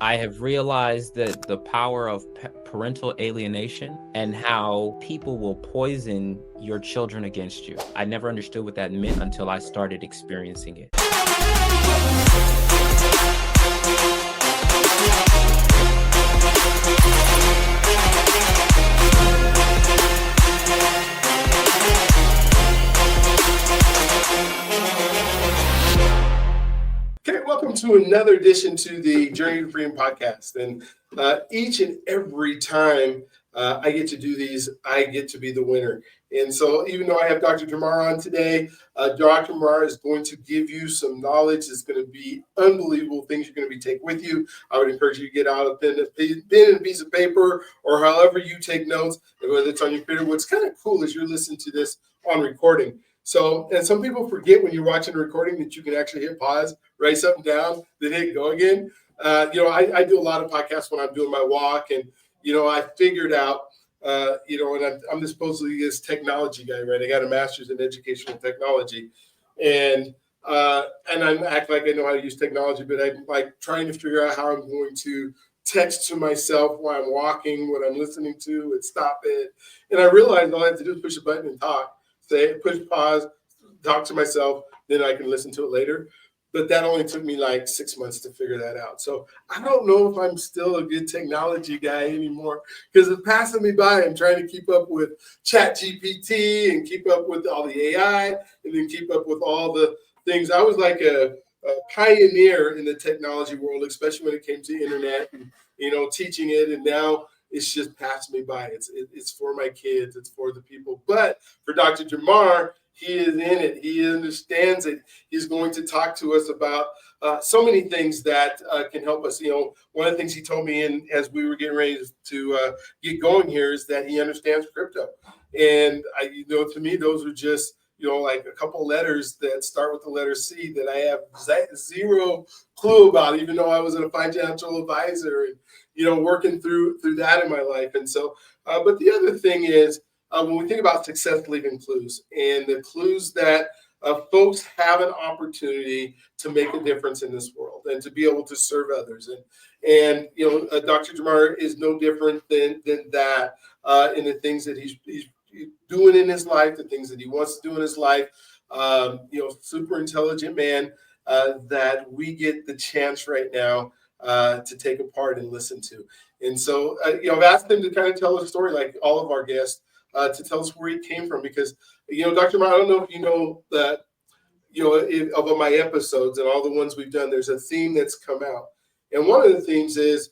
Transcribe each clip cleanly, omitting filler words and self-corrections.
I have realized that the power of parental alienation and how people will poison your children against you. I never understood what that meant until I started experiencing it. Okay, welcome to another edition to the Journey to Freedom podcast. And each and every time I get to do these, I get to be the winner. And so even though I have Dr. Jamar on today, Dr. Jamar is going to give you some knowledge. It's going to be unbelievable things you're going to be taking with you. I would encourage you to get out a pen and a piece of paper, or however you take notes, whether it's on your computer. What's kind of cool is you're listening to this on recording. So, and some people forget when you're watching a recording that you can actually hit pause, write something down, then hit go again. I do a lot of podcasts when I'm doing my walk, and I figured out, and I'm supposedly this technology guy, right? I got a master's in educational technology, and I act like I know how to use technology, but I'm like trying to figure out how I'm going to text to myself while I'm walking, what I'm listening to, and stop it. And I realized all I have to do is push a button and talk. Say, push pause, talk to myself, then I can listen to it later. But that only took me like 6 months to figure that out. So I don't know if I'm still a good technology guy anymore because it's passing me by. I'm trying to keep up with Chat GPT and keep up with all the AI and then keep up with all the things. I was like a pioneer in the technology world, especially when it came to internet and, teaching it. And now it's just passed me by. It's for my kids. It's for the people. But for Dr. Jamar, he is in it. He understands it. He's going to talk to us about so many things that can help us. One of the things he told me as we were getting ready to get going here is that he understands crypto. And to me, those are just like a couple letters that start with the letter C that I have zero clue about, even though I was a financial advisor and working through that in my life. And so, but the other thing is, when we think about success, leaving clues and the clues that folks have an opportunity to make a difference in this world and to be able to serve others. And Dr. Jamar is no different than that in the things that he's doing in his life, the things that he wants to do in his life. Super intelligent man that we get the chance right now to take a part and listen to. And so, I've asked him to kind of tell a story like all of our guests to tell us where he came from because, Dr. Mar, I don't know if you know that, of my episodes and all the ones we've done, there's a theme that's come out. And one of the themes is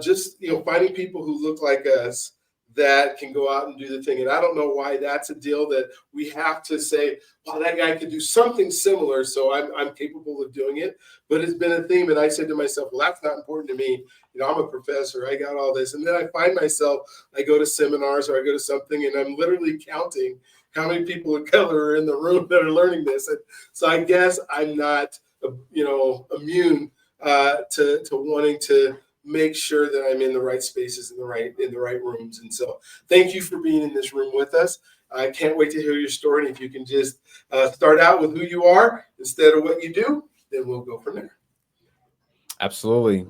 just, finding people who look like us that can go out and do the thing. And I don't know why that's a deal that we have to say, well, that guy could do something similar, so I'm capable of doing it. But it's been a theme, and I said to myself, well, that's not important to me. I'm a professor. I got all this. And then I find myself, I go to seminars or I go to something, and I'm literally counting how many people of color are in the room that are learning this. And so I guess I'm not, immune to wanting to make sure that I'm in the right spaces in the right rooms. And so thank you for being in this room with us. I can't wait to hear your story. And if you can just start out with who you are instead of what you do, then we'll go from there. Absolutely.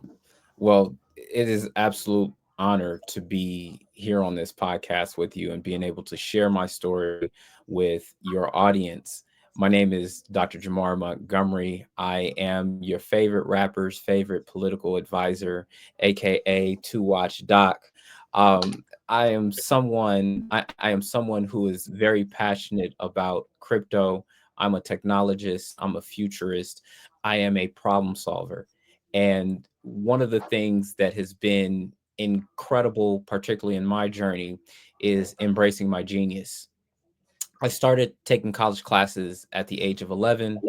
Well, it is absolute honor to be here on this podcast with you and being able to share my story with your audience. My name is Dr. Jamar Montgomery. I am your favorite rapper's favorite political advisor, aka To Watch Doc. I am someone who is very passionate about crypto. I'm a technologist. I'm a futurist. I am a problem solver. And one of the things that has been incredible, particularly in my journey, is embracing my genius. I started taking college classes at the age of 11.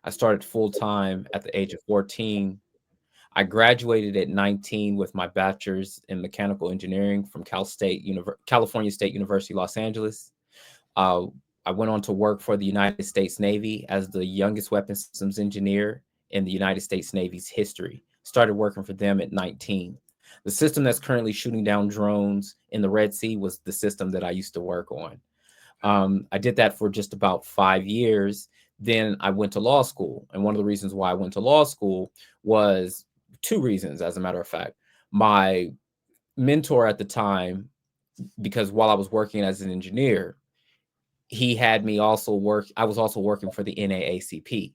I started full time at the age of 14. I graduated at 19 with my bachelor's in mechanical engineering from California State University, Los Angeles. Uh, I went on to work for the United States Navy as the youngest weapons systems engineer in the United States Navy's history. Started working for them at 19. The system that's currently shooting down drones in the Red Sea was the system that I used to work on. I did that for just about 5 years. Then I went to law school. And one of the reasons why I went to law school was two reasons, as a matter of fact. My mentor at the time, because while I was working as an engineer, he had me also work. I was also working for the NAACP.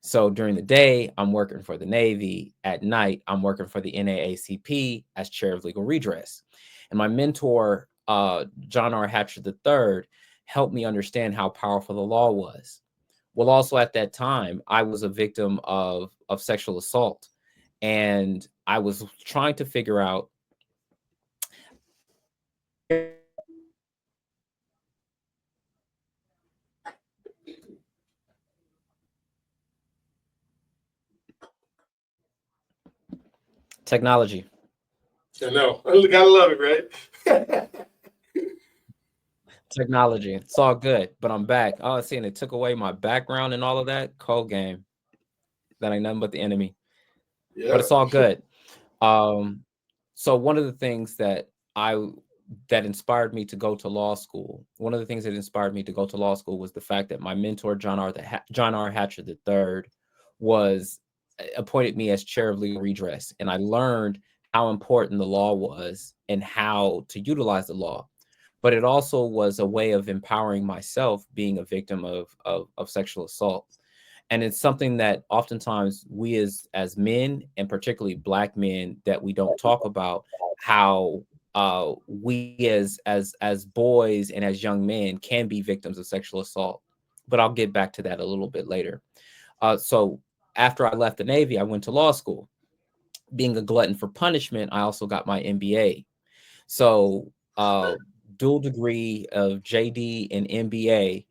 So during the day, I'm working for the Navy. At night, I'm working for the NAACP as chair of legal redress. And my mentor, John R. Hatcher III, helped me understand how powerful the law was. Well, also at that time, I was a victim of sexual assault, and I was trying to figure out technology. I know. I gotta love it, right? Technology. It's all good, but I'm back. Oh, seeing it took away my background and all of that. Cold game. That ain't nothing but the enemy. But Yeah. it's all good. Um, so one of the things I that inspired me to go to law school, one of the things that inspired me to go to law school was the fact that my mentor, John R. Hatcher III, was appointed me as chair of legal redress, and I learned how important the law was and how to utilize the law. But it also was a way of empowering myself, being a victim of sexual assault. And it's something that oftentimes we as men, and particularly black men, that we don't talk about, how we as boys and as young men can be victims of sexual assault. But I'll get back to that a little bit later. So after I left the Navy, I went to law school. Being a glutton for punishment, I also got my MBA. So, dual degree of JD and MBA,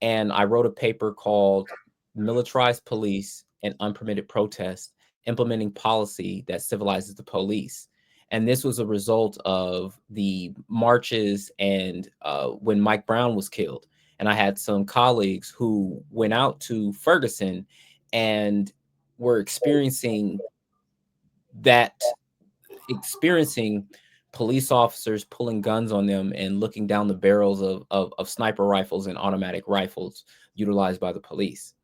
and I wrote a paper called "Militarized Police and Unpermitted Protest: Implementing Policy that Civilizes the Police." And this was a result of the marches and when Mike Brown was killed. And I had some colleagues who went out to Ferguson and were that experiencing police officers pulling guns on them and looking down the barrels of sniper rifles and automatic rifles utilized by the police.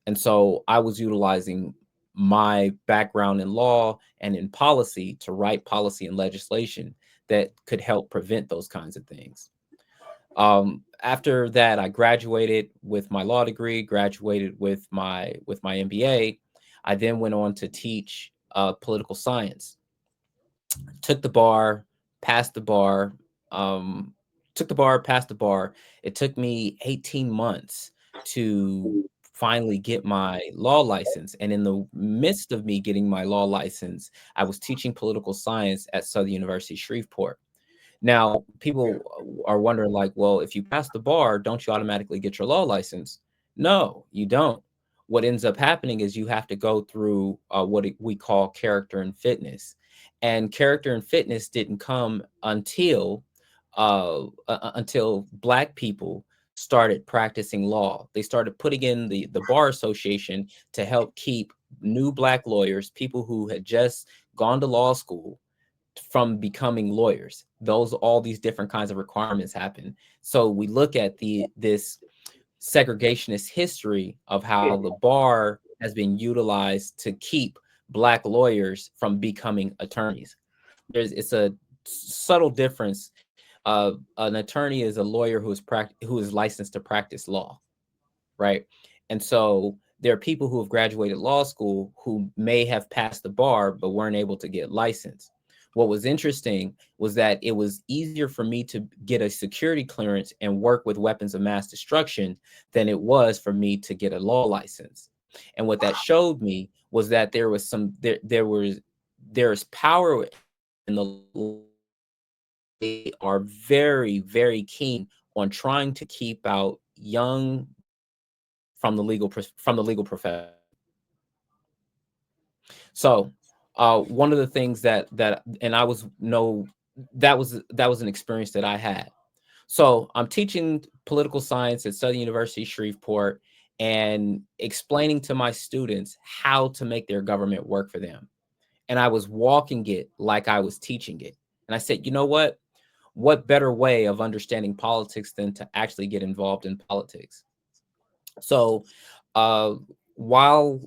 And so I was utilizing my background in law and in policy to write policy and legislation that could help prevent those kinds of things. After that, I graduated with my law degree, graduated with my MBA. I then went on to teach political science. Took the bar, passed the bar, um, took the bar, passed the bar. It took me 18 months to finally get my law license. And in the midst of me getting my law license, I was teaching political science at Southern University Shreveport. Now, people are wondering, like, well, if you pass the bar, don't you automatically get your law license? No, you don't. What ends up happening is you have to go through we call character and fitness. And character and fitness didn't come until Black people started practicing law. They started putting in the Bar Association to help keep new Black lawyers, people who had just gone to law school, from becoming lawyers. Those All these different kinds of requirements happen. So we look at this segregationist history of how the bar has been utilized to keep Black lawyers from becoming attorneys. It's a subtle difference. An attorney is a lawyer who is licensed to practice law, right? And so there are people who have graduated law school who may have passed the bar but weren't able to get licensed. What was interesting was that it was easier for me to get a security clearance and work with weapons of mass destruction than it was for me to get a law license. And what that showed me was that there's power in the law. They are very, very keen on trying to keep out young from the legal profession. So, one of the things that and I was no that was an experience that I had. So I'm teaching political science at Southern University Shreveport and explaining to my students how to make their government work for them. And I was walking it like I was teaching it. And I said, you know what? What better way of understanding politics than to actually get involved in politics? So, uh, while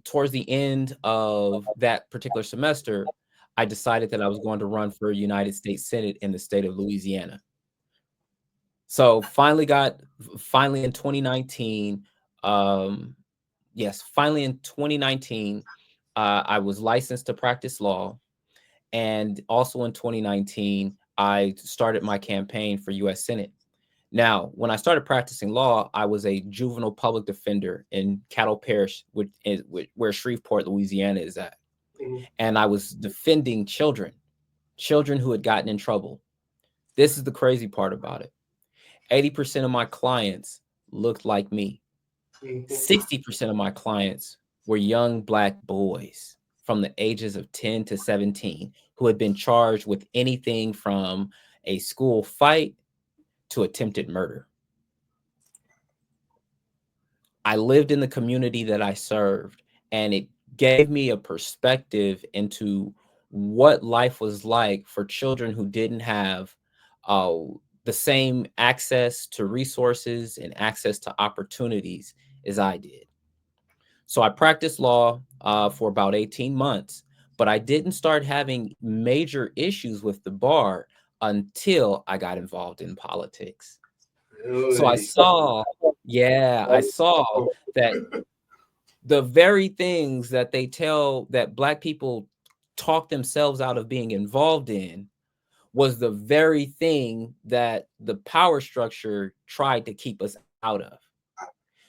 towards the end of that particular semester, I decided that I was going to run for United States Senate in the state of Louisiana. So finally in 2019, um, yes, finally in 2019, I was licensed to practice law. And also in 2019, I started my campaign for US Senate. Now, when I started practicing law, I was a juvenile public defender in Cattle Parish, where Shreveport, Louisiana is at. Mhm. And I was defending children who had gotten in trouble. This is the crazy part about it. 80% of my clients looked like me. Mhm. 60% of my clients were young Black boys from the ages of 10 to 17 who had been charged with anything from a school fight to attempted murder. I lived in the community that I served, and it gave me a perspective into what life was like for children who didn't have uh, the same access to resources and access to opportunities as I did. So I practiced law for about 18 months, but I didn't start having major issues with the bar until I got involved in politics. So I Really? saw, yeah, I saw that the very things that they tell that Black people talk themselves out of being involved in was the very thing that the power structure tried to keep us out of. Yeah.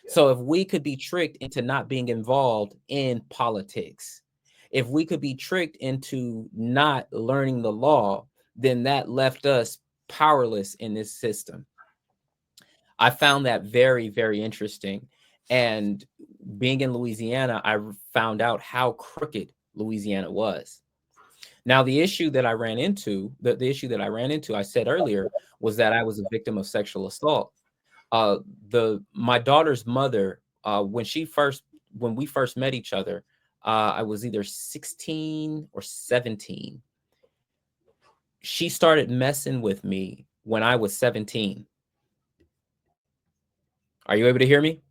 So if we could be tricked into not being involved in politics, if we could be tricked into not learning the law, then that left us powerless in this system. I found that very, very interesting. And being in Louisiana, found out how crooked Louisiana was. Now, the issue that I ran into, I said earlier, was that I was a victim of sexual assault. Uh, the My daughter's mother, when we first met each other, I was either 16 or 17. She started messing with me when I was 17. Are you able to hear me?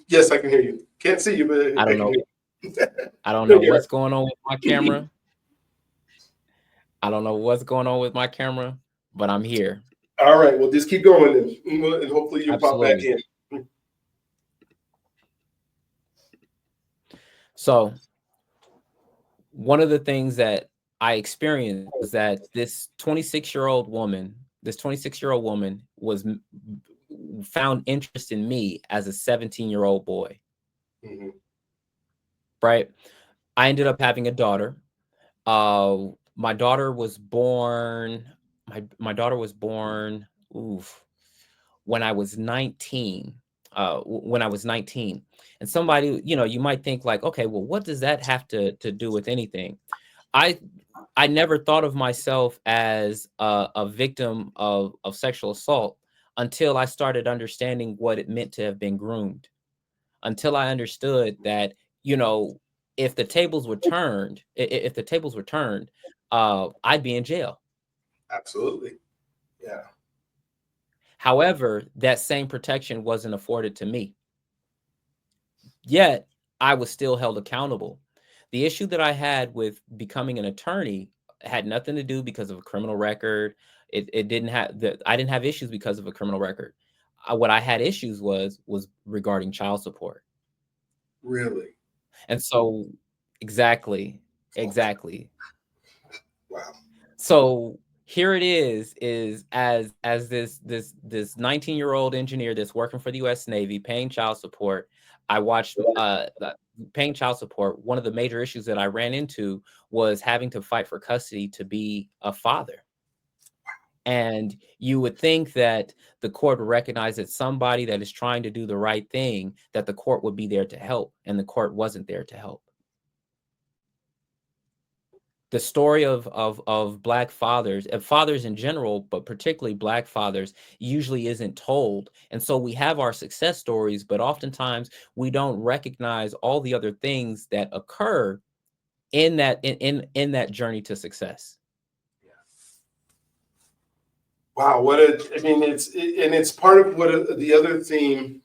Yes, I can hear you. Can't see you, but I I don't can know. hear I don't know you. what's going on with my camera. I don't know what's going on with my camera, but I'm here. All right. Well, just keep going then, and hopefully you'll pop back Absolutely. in. So, one of the things that I experienced was that this 26-year-old woman found interest in me as a 17-year-old boy, Mhm. right? I ended up having a daughter. Uh, my daughter was born. My daughter was born. Oof, when I was 19. When I was 19, and somebody, you might think like, okay, well, what does that have to do with anything? I I never thought of myself as a victim of sexual assault until I started understanding what it meant to have been groomed. Until I understood that, you know, if the tables were turned, I'd be in jail. Absolutely. Yeah. However, that same protection wasn't afforded to me. Yet I was still held accountable. The issue that I had with becoming an attorney had nothing to do because of a criminal record. It didn't have the I didn't have issues because of a criminal record. What I had issues was regarding child support. Really. And so exactly, exactly. Wow. So here it is as this 19-year-old engineer that's working for the US Navy paying child support. I watched paying child support. One of the major issues that I ran into was having to fight for custody to be a father. And you would think that the court would recognize that somebody that is trying to do the right thing, that the court would be there to help, and the court wasn't there to help. The story of Black fathers, and fathers in general, but particularly Black fathers, usually isn't told. And so we have our success stories, but oftentimes we don't recognize all the other things that occur in that journey to success. Wow. I mean, and it's part of the other theme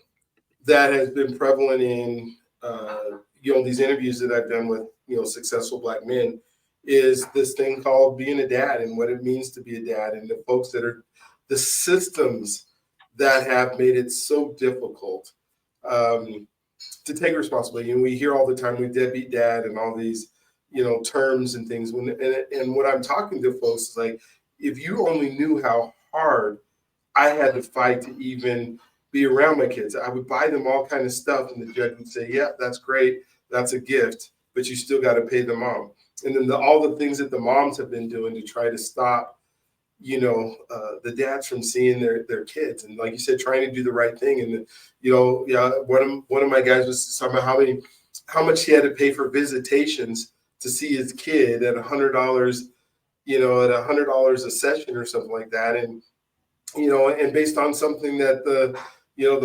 that has been prevalent in these interviews that I've done with successful Black men is this thing called being a dad and what it means to be a dad, and the folks that are the systems that have made it so difficult to take responsibility. And we hear all the time we deadbeat dad and all these terms and things. And what I'm talking to folks is like, if you only knew how hard I had to fight to even be around my kids. I would buy them all kind of stuff, and the judge would say, "Yeah, that's great, that's a gift, but you still got to pay the mom." And then all the things that the moms have been doing to try to stop, the dads from seeing their kids, and like you said, trying to do the right thing. And yeah, one of my guys was talking about how much he had to pay for visitations to see his kid at $100, at $100 a session or something like that, and based on something that the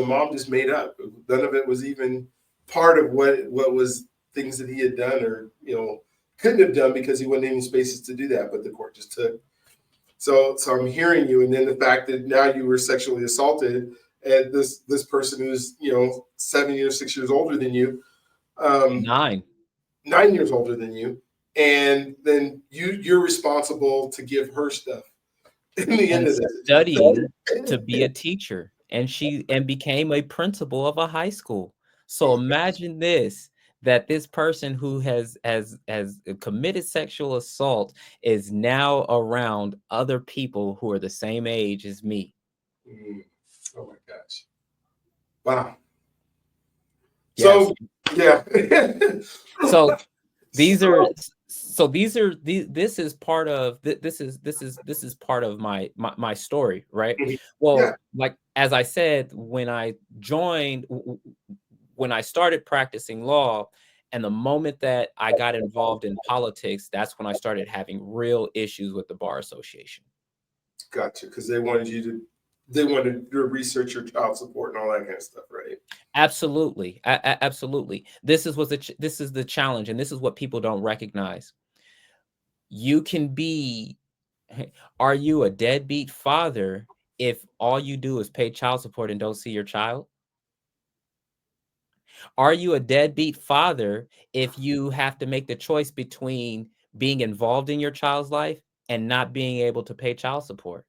mom just made up. None of it was even part of what was things that he had done or couldn't have done because he wasn't in spaces to do that, but the court just took. So I'm hearing you, and then the fact that now you were sexually assaulted and this person who's 7 years, 6 years older than you, 9 years older than you, and then you're responsible to give her stuff in the end of this. Studying to be a teacher, and became a principal of a high school. So imagine this, that this person who has committed sexual assault is now around other people who are the same age as me. Oh my gosh. Wow. Yes. So yeah. So these are this is part of this is part of my story, right? Well, Yeah. like as I said, when I started practicing law, and the moment that I got involved in politics, that's when I started having real issues with the Bar Association. Gotcha. Because they wanted to research your child support and all that kind of stuff, right? Absolutely. Absolutely. This is the challenge, and this is what people don't recognize. You can be Are you a deadbeat father if all you do is pay child support and don't see your child? Are you a deadbeat father if you have to make the choice between being involved in your child's life and not being able to pay child support?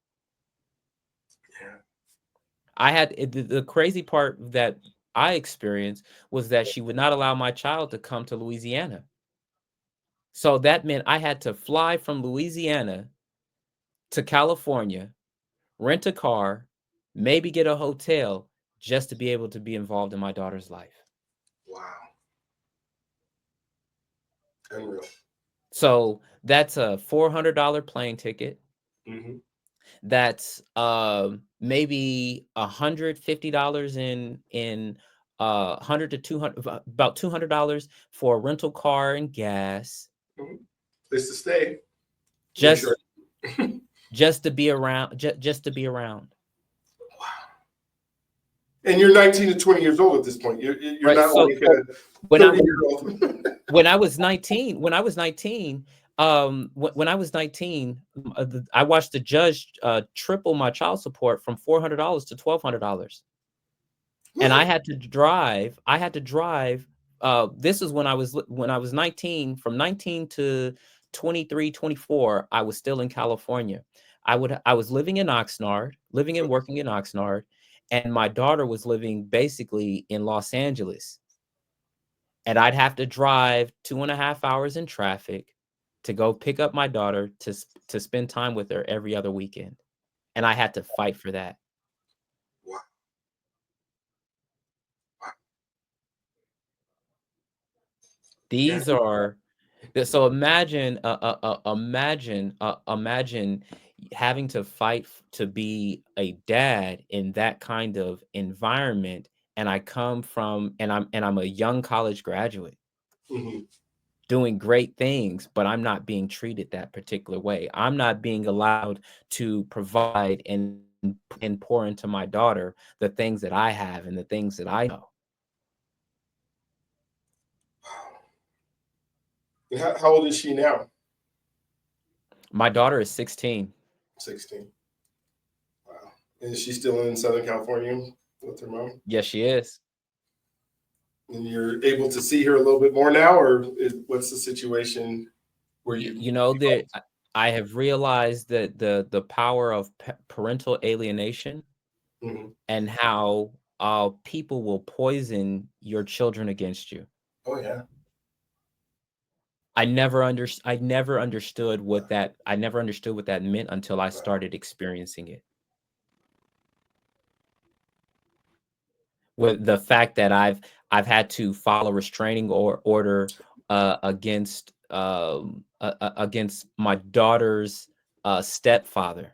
Yeah. The crazy part that I experienced was that she would not allow my child to come to Louisiana. So that meant I had to fly from Louisiana to California, rent a car, maybe get a hotel just to be able to be involved in my daughter's life. Wow. Unreal. So that's a $400 plane ticket. Mm-hmm. That's maybe $150 in 100 to 200, about $200 for a rental car and gas. Mm-hmm. Place to stay. Just Sure. just to be around, just to be around. Wow. And you're 19 to 20 years old at this point. You're Right. not So like a when 30-year-old. when I was 19, when I was 19, I watched the judge triple my child support from $400 to $1,200. And I had to drive. This is when I was 19. From 19 to 23, 24, I was still in California. I was living in Oxnard, living and working in Oxnard, and my daughter was living basically in Los Angeles. And I'd have to drive 2.5 hours in traffic to go pick up my daughter to spend time with her every other weekend. And I had to fight for that. Wow. These are So imagine having to fight to be a dad in that kind of environment. And I come from, and I'm a young college graduate Mm-hmm. doing great things, but I'm not being treated that particular way. I'm not being allowed to provide and pour into my daughter the things that I have and the things that I know. And how old is she now? My daughter is 16. 16. Wow. And is she still in Southern California with her mom? Yes, she is. And you're able to see her a little bit more now, or what's the situation where You know that I have realized that the power of parental alienation Mhm. and how people will poison your children against you. Oh yeah. I never understood what that meant until I started experiencing it. With the fact that I've had to file a restraining order against my daughter's stepfather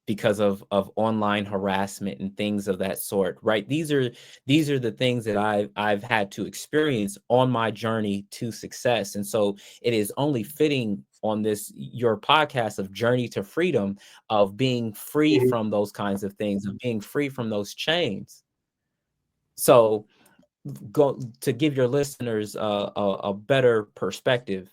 because of online harassment and things of that sort, right? These are the things that I've had to experience on my journey to success. And so it is only fitting on this your podcast of Journey to Freedom, of being free Mhm. from those kinds of things, of being free from those chains. So go to give your listeners a better perspective,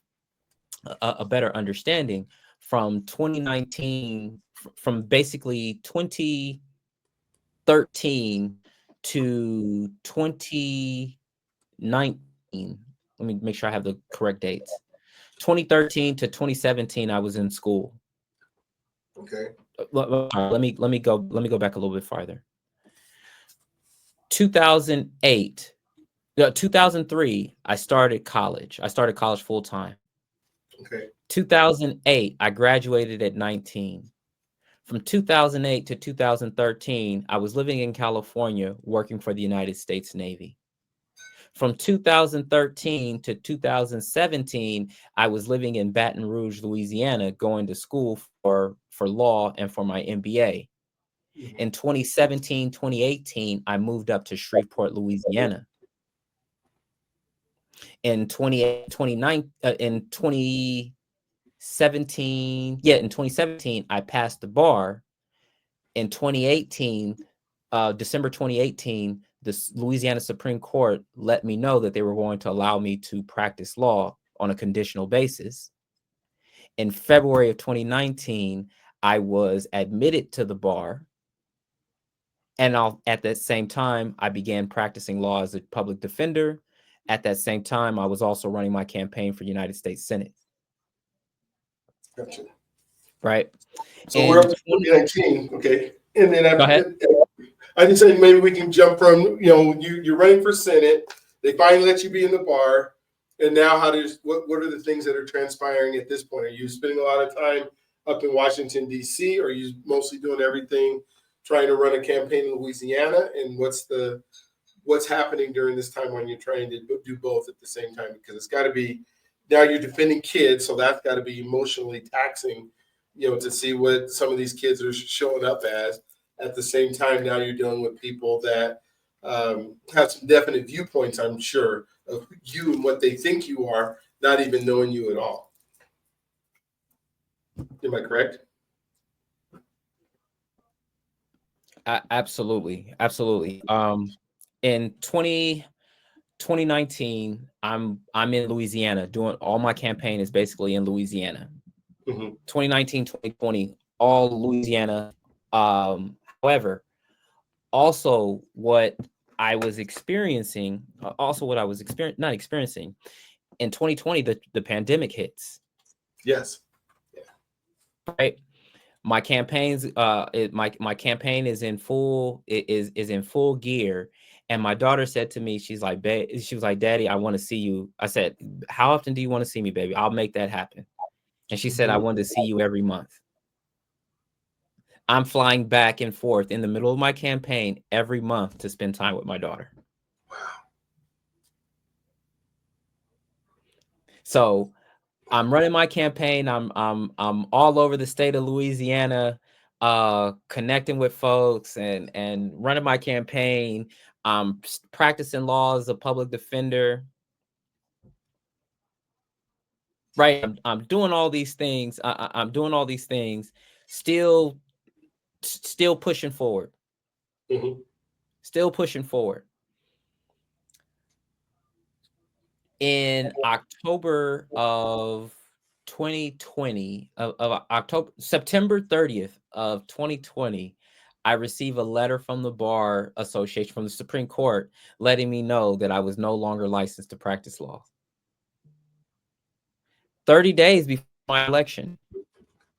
a better understanding from 2019, from basically 2013 to 2019. Let me make sure I have the correct dates. 2013 to 2017, I was in school. Okay. Let me go back a little bit farther. 2008, 2003, I started college. I started college full time. Okay. 2008, I graduated at 19. From 2008 to 2013, I was living in California working for the United States Navy. From 2013 to 2017, I was living in Baton Rouge, Louisiana, going to school for law and for my MBA. Mhm. In 2017, 2018, I moved up to Shreveport, Louisiana. In 2017, I passed the bar. In 2018, December 2018, the Louisiana Supreme Court let me know that they were going to allow me to practice law on a conditional basis. In February of 2019, I was admitted to the bar. And at that same time, I began practicing law as a public defender. At that same time, I was also running my campaign for United States Senate. Gotcha. Right. So we're And up to 2019. Okay. And then go ahead. I just say maybe we can jump from, you're running for Senate. They finally let you be in the bar. And now what are the things that are transpiring at this point? Are you spending a lot of time up in Washington, D.C., or are you mostly doing everything, trying to run a campaign in Louisiana? And what's happening during this time when you're trying to do both at the same time? Because it's got to be, now you're defending kids, so that's got to be emotionally taxing, to see what some of these kids are showing up as. At the same time, now you're dealing with people that have some definite viewpoints, I'm sure, of you and what they think you are, not even knowing you at all. Am I correct? Absolutely, absolutely. In 2019, I'm in Louisiana doing all my campaign is basically in Louisiana. Mm-hmm. 2019, 2020, all Louisiana. However, also what I was experiencing, not experiencing in 2020, the pandemic hits, Yes. right? My campaigns, my campaign is in full gear. And my daughter said to me, she was like, Daddy, I want to see you. I said, how often do you want to see me, baby? I'll make that happen. And she said, I Mm-hmm. wanted to see you every month. I'm flying back and forth in the middle of my campaign every month to spend time with my daughter. So I'm running my campaign. I'm all over the state of Louisiana, connecting with folks and running my campaign. I'm practicing law as a public defender. Right. I'm doing all these things. I'm doing all these things, still pushing forward. Mm-hmm. Still pushing forward. In October of 2020, of October, September 30th of 2020, I receive a letter from the Bar Association, from the Supreme Court, letting me know that I was no longer licensed to practice law. 30 days before my election.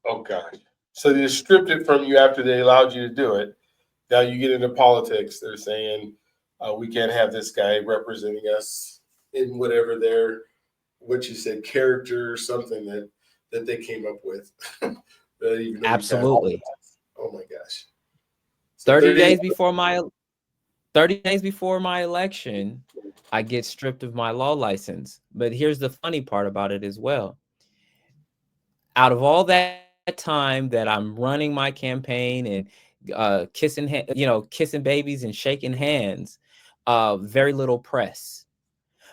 Oh gosh. So they stripped it from you after they allowed you to do it. Now you get into politics. They're saying we can't have this guy representing us in whatever their, what you said, character or something that they came up with. Even though you passed. Absolutely. Oh my gosh. So 30 30. days before my 30 days before my election, I get stripped of my law license. But here's the funny part about it as well. Out of all that time that I'm running my campaign and kissing babies and shaking hands, very little press.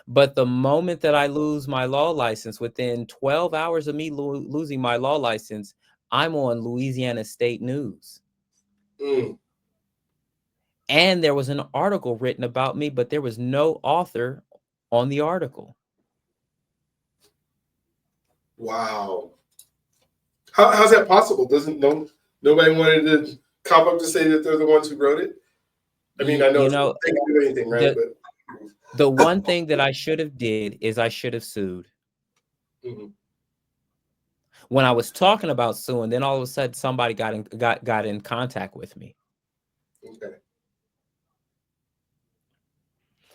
But the moment that I lose my law license, within 12 hours of me losing my law license, I'm on Louisiana State News. Mm, And there was an article written about me, but there was no author on the article. wow. How's that possible? Doesn't nobody wanted to cop up to say that they're the ones who wrote it? I mean, I know You it's, know, they can do anything, right? the But the one thing that I should have did is I should have sued. mhm, When I was talking about suing, then all of a sudden somebody got in contact with me. okay.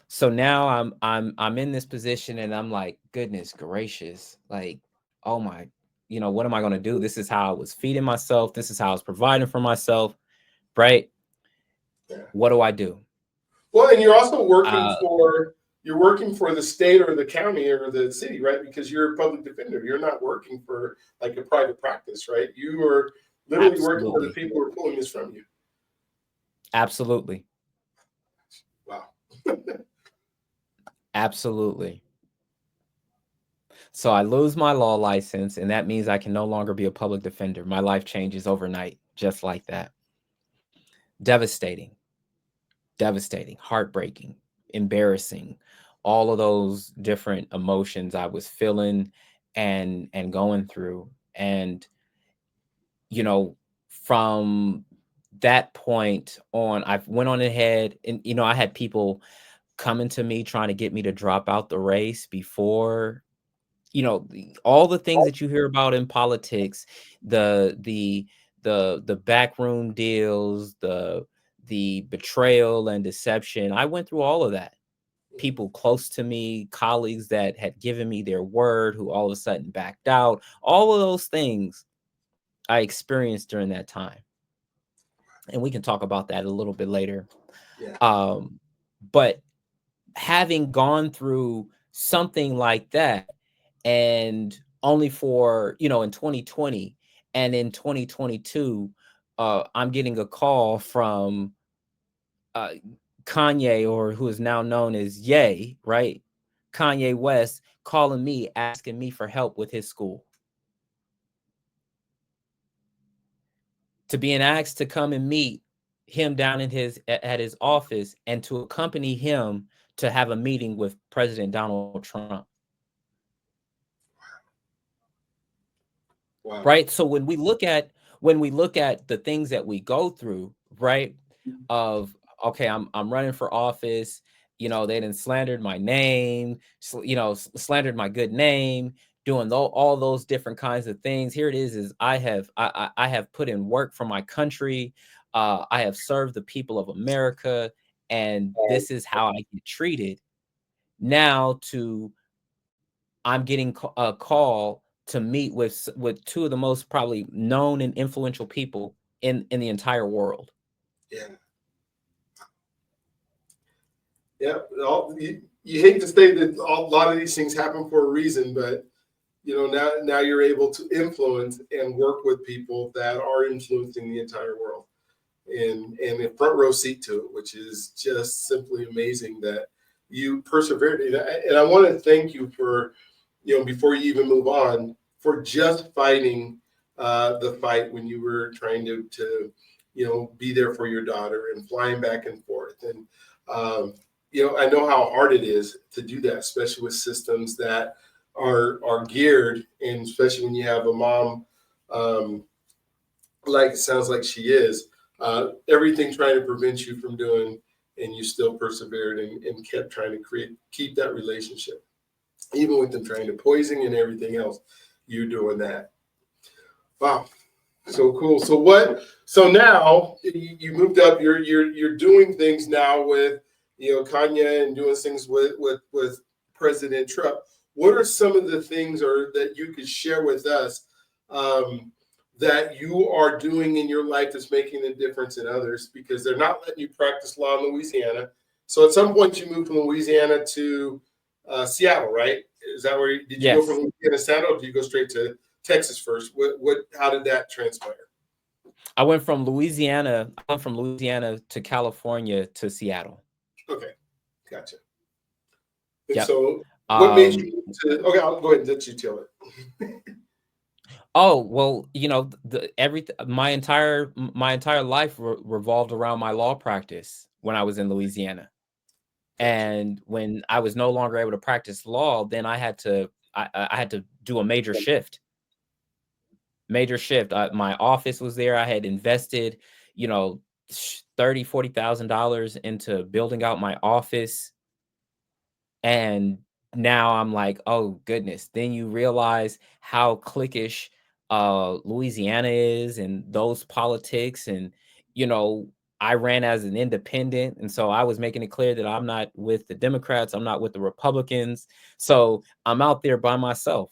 So now I'm in this position and I'm like, goodness gracious, like, oh my, what am I going to do? This is how I was feeding myself. This is how I was providing for myself, right? Yeah. What do I do? Well, and you're also working Uh, for the state or the county or the city, right? Because you're a public defender. You're not working for like a private practice, right? You are literally working for the absolutely. people who are pulling this from you. Absolutely. Wow. Absolutely. So I lose my law license, and that means I can no longer be a public defender. My life changes overnight, just like that. Devastating, devastating, heartbreaking, embarrassing, all of those different emotions I was feeling and going through. And, you know, from that point on, I went on ahead and, I had people coming to me trying to get me to drop out the race before, all the things that you hear about in politics, the the the backroom deals, the betrayal and deception. I went through all of that. People close to me, colleagues that had given me their word, who all of a sudden backed out. All of those things I experienced during that time, and we can talk about that a little bit later. Yeah. Um, but having gone through something like that, and only for, in 2020 and in 2022, I'm getting a call from uh, Kanye, or who is now known as Ye, right? Kanye West, calling me, asking me for help with his school, to being asked to come and meet him down at his office, and to accompany him to have a meeting with President Donald Trump. Wow. Right? So when we look at the things that we go through, right? Of, okay, I'm running for office, they done slandered my name, slandered my good name, doing all those different kinds of things. Here it is I have put in work for my country. I have served the people of America, and this is how I get treated. Now to I'm getting a call to meet with two of the most probably known and influential people in the entire world. Yeah. Yeah. You hate to say that a lot of these things happen for a reason, but now you're able to influence and work with people that are influencing the entire world, and a front row seat to it, which is just simply amazing that you persevered. And I want to thank you for, before you even move on, for just fighting the fight when you were trying to be there for your daughter and flying back and forth. And I know how hard it is to do that, especially with systems that are geared, and especially when you have a mom, like it sounds like she is, everything trying to prevent you from doing, and you still persevered and kept trying to keep that relationship, even with them trying to poison and everything else. You're doing that. Wow, so cool. So what? So now you moved up. You're doing things now with Kanye and doing things with President Trump. What are some of the things or that you could share with us um, that you are doing in your life that's making a difference in others? Because they're not letting you practice law in Louisiana. So at some point you moved from Louisiana to Seattle, right? Is that where did you go from Yes. Louisiana to Seattle, or did you go straight to Texas first? What? How did that transpire? I went from Louisiana to California to Seattle. Okay, gotcha. And Yep. so, what made Um, you to? Okay, I'll go ahead and let you tell it. oh, well, my entire life revolved around my law practice when I was in Louisiana. Gotcha. And when I was no longer able to practice law, then I had to do a major shift. Major shift. My office was there. I had invested, you know, 30, $40,000 into building out my office. And now I'm like, oh goodness. Then you realize how cliquish Louisiana is and those politics. And, you know, I ran as an independent. And so I was making it clear that I'm not with the Democrats, I'm not with the Republicans. So I'm out there by myself,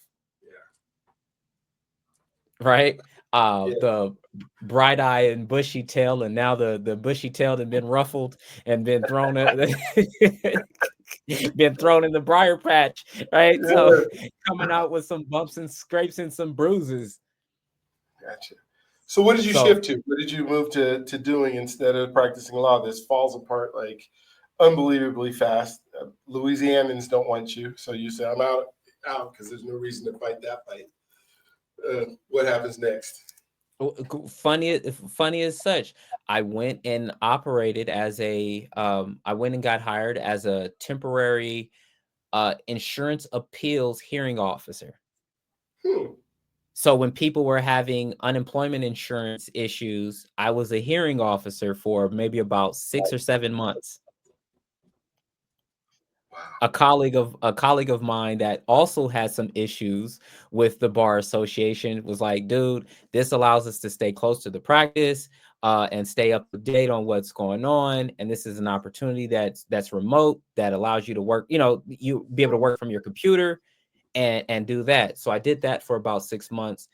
right? Yeah, The bright eye and bushy tail, and now the bushy tailed and been ruffled and been thrown been thrown in the briar patch, right? So yeah, coming out with some bumps and scrapes and some bruises. gotcha. So, what did you So shift to? What did you move to doing instead of practicing law? This falls apart like unbelievably fast. Louisianans don't want you, so you say, "I'm out," because there's no reason to fight that fight. What happens next? funny as such, I went and operated as I went and got hired as a temporary insurance appeals hearing officer. Hmm. So when people were having unemployment insurance issues, I was a hearing officer for maybe about 6 or 7 months. Wow. A colleague of mine that also had some issues with the bar association was like, dude, this allows us to stay close to the practice and stay up to date on what's going on. And this is an opportunity that's remote, that allows you to work, you be able to work from your computer and do that. So I did that for about 6 months,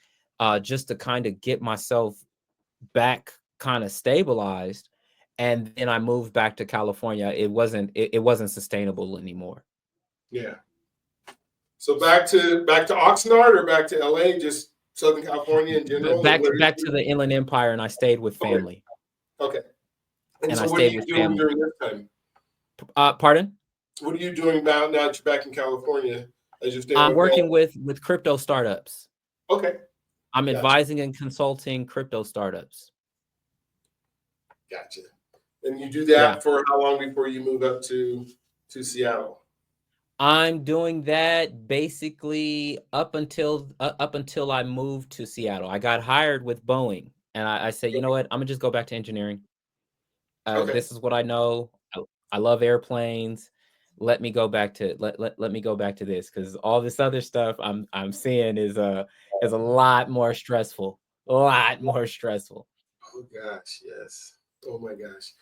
just to kind of get myself back kind of stabilized. And then I moved back to California. It wasn't sustainable anymore. Yeah. So back to Oxnard or back to LA, just Southern California in general, and Back where? back to the Inland Empire, and I stayed with Okay, family. okay. And And so, I what are stayed you with doing family. during this time? Pardon? What are you doing now that you're back in California as you're staying I'm with working family? with crypto startups. Okay, I'm gotcha, advising and consulting crypto startups. gotcha. And you do Yeah. that for how long before you move up to Seattle? I'm doing that basically up until I moved to Seattle. I got hired with Boeing, and I said, you know what? I'm gonna just go back to engineering. Okay, This is what I know. I love airplanes. Let me go back to let me go back to this, because all this other stuff I'm seeing is a lot more stressful. A lot more stressful. oh gosh, yes. Oh my gosh.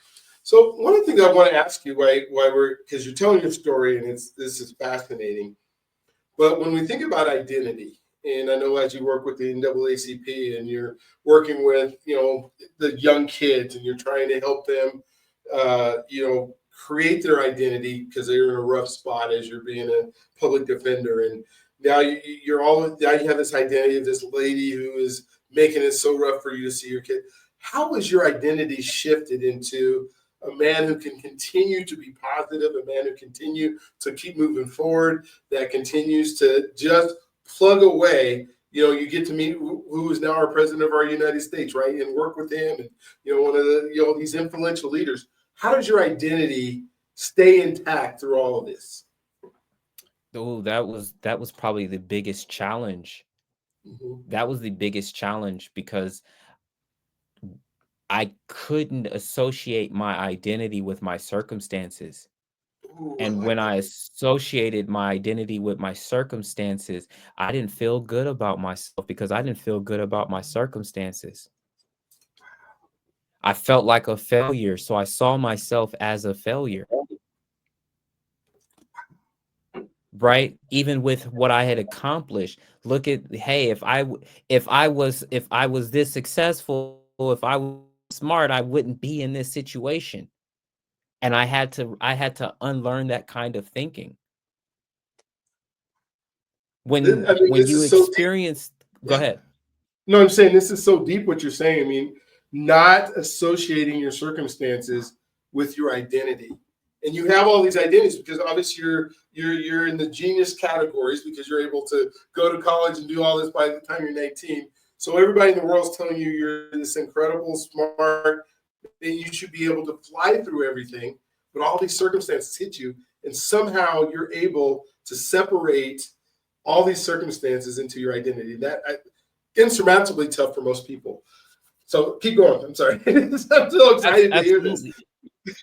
So one of the things I want to ask you, why we're because you're telling your story and this is fascinating. But when we think about identity, and I know as you work with the NAACP and you're working with the young kids and you're trying to help them, create their identity because they're in a rough spot as you're being a public defender, and now now you have this identity of this lady who is making it so rough for you to see your kid. How has your identity shifted into a man who can continue to be positive, a man who continue to keep moving forward, that continues to just plug away? You get to meet who is now our president of our United States, right? And work with him, and one of the these influential leaders. How does your identity stay intact through all of this? Oh, that was probably the biggest challenge. Mm-hmm. That was the biggest challenge because I couldn't associate my identity with my circumstances. Ooh, I And like when that. I associated my identity with my circumstances, I didn't feel good about myself because I didn't feel good about my circumstances. I felt like a failure, so I saw myself as a failure, right? Even with what I had accomplished. Look at, hey, if I was this successful, if I was smart, I wouldn't be in this situation. And I had to unlearn that kind of thinking. I mean, When this you is so deep. experience, go Yeah. ahead. No, I'm saying this is so deep what you're saying. I mean, not associating your circumstances with your identity. And you have all these identities because obviously you're in the genius categories because you're able to go to college and do all this by the time you're 19. So everybody in the world's telling you you're this incredible, smart, that you should be able to fly through everything. But all these circumstances hit you, and somehow you're able to separate all these circumstances into your identity. Insurmountably tough for most people. So keep going. I'm sorry. I'm so excited to hear this. Absolutely.